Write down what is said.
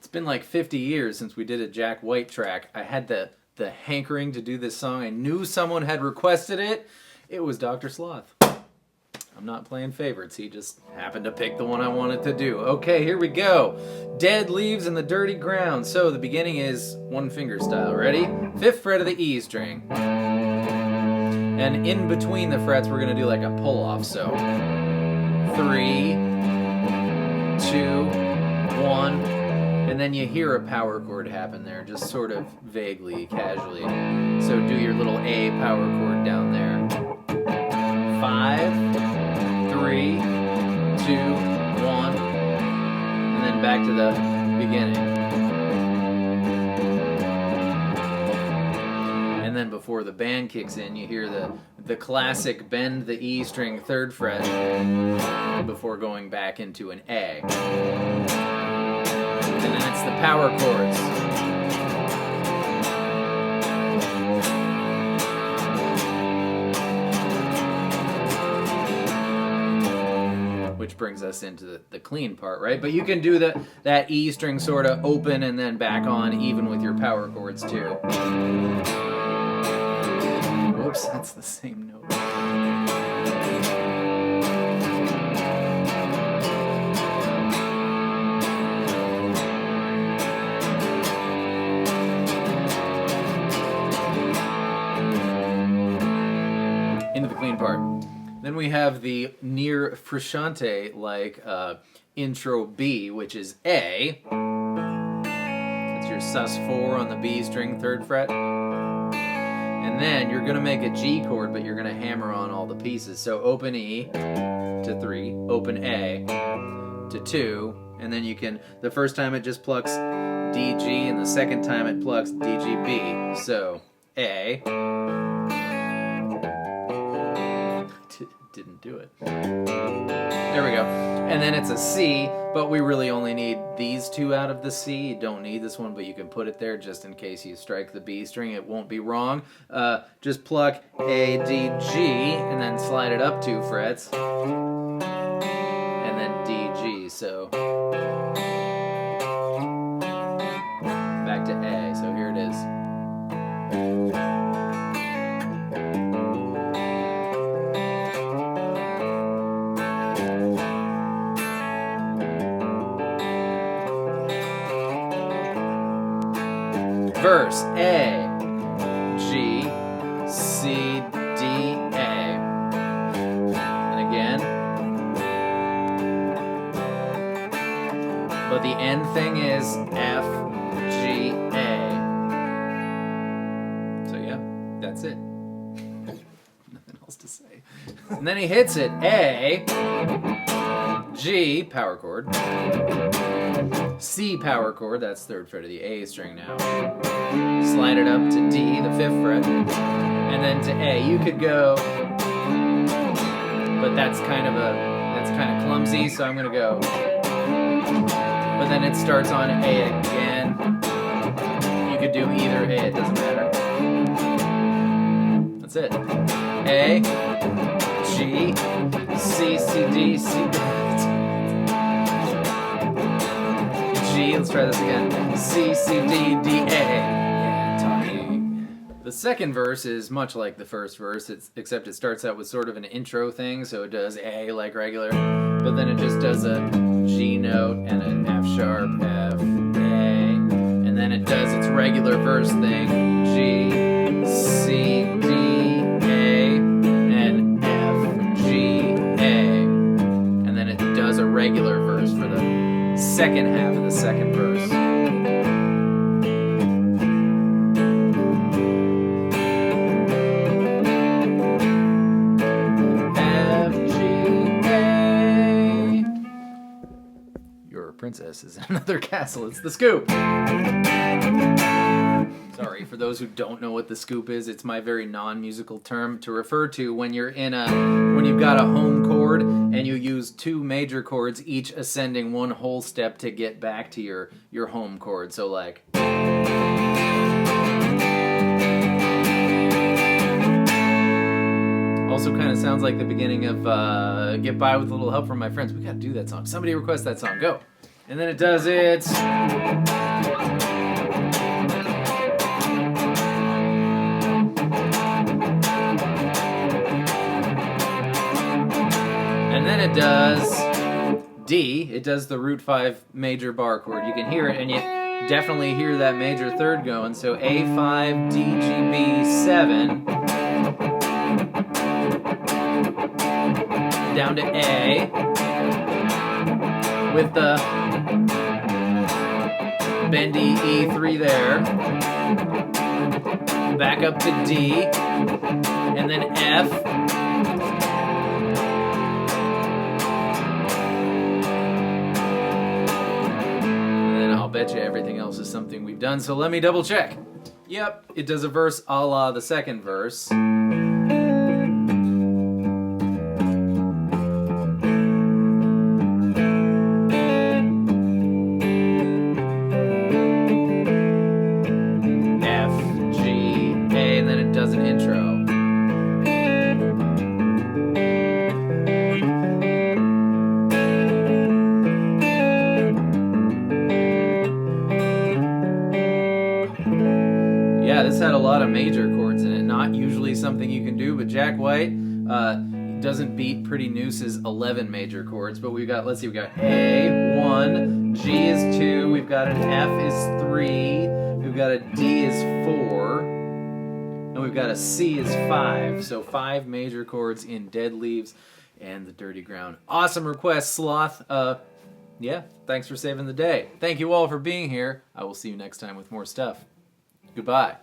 It's been like 50 years since we did a Jack White track. I had the hankering to do this song. I knew someone had requested it. It was Dr. Sloth. I'm not playing favorites. He just happened to pick the one I wanted to do. Okay, here we go. Dead leaves in the dirty ground. So the beginning is one finger style. Ready? 5th fret of the E string. And in between the frets, we're going to do like a pull off. So 3, 2, 1. And then you hear a power chord happen there, just sort of vaguely, casually. So do your little A power chord down there. 5, 3, 2, 1, and then back to the beginning. And then before the band kicks in, you hear the classic bend the E string 3rd fret before going back into an A. And then it's the power chords. Which brings us into the clean part, right? But you can do that E string sort of open and then back on even with your power chords too. Whoops, that's the same note. Into the clean part. Then we have the near frusciante like intro B, which is A. That's your sus4 on the B string 3rd fret. And then you're going to make a G chord, but you're going to hammer on all the pieces. So open E to 3, open A to 2, and then you can, the first time it just plucks D, G, and the second time it plucks D, G, B. So A. Didn't do it. There we go. And then it's a C, but we really only need these two out of the C. You don't need this one, but you can put it there just in case you strike the B string. It won't be wrong. Just pluck A, D, G, and then slide it up 2 frets. And then D, G. So back to A. So here it is. Verse A, G, C, D, A. And again. But the end thing is F, G, A. So yeah, that's it. Nothing else to say. And then he hits it. A, G, power chord. C power chord, that's 3rd fret of the A string now. Slide it up to D, the 5th fret, and then to A. You could go, but that's kind of clumsy, so I'm gonna go. But then it starts on A again. You could do either A, it doesn't matter. That's it. A, G, C, C, D, C. Let's try this again. C, C, D, D, A. Yeah, talking. The second verse is much like the first verse, except it starts out with sort of an intro thing, so it does A like regular, but then it just does a G note and an F sharp, F, A, and then it does its regular verse thing, G, C, D, A, and F, G, A, and then it does a regular verse for the second half of the second verse. F, G, A. Your princess is in another castle. It's the scoop. Sorry, for those who don't know what the scoop is, it's my very non-musical term to refer to when you're when you've got a home chord and you use 2 major chords, each ascending 1 whole step to get back to your home chord. So like. Also kind of sounds like the beginning of Get By With a Little Help From My Friends. We gotta do that song. Somebody request that song. Go. And then it does it. And then it does D. It does the root 5 major bar chord. You can hear it, and you definitely hear that major third going. So A5, D, G, B, 7. Down to A. With the bendy E3 there. Back up to D. And then F. I'll bet you everything else is something we've done, so let me double check. Yep, it does a verse a la the second verse. F, G, A, and then it does an intro. Yeah, this had a lot of major chords in it. Not usually something you can do, but Jack White doesn't beat Pretty Noose's 11 major chords. But we've got, let's see, we've got A, 1, G is 2, we've got an F is 3, we've got a D is 4, and we've got a C is 5. So 5 major chords in Dead Leaves and The Dirty Ground. Awesome request, Sloth. Yeah, thanks for saving the day. Thank you all for being here. I will see you next time with more stuff. Goodbye.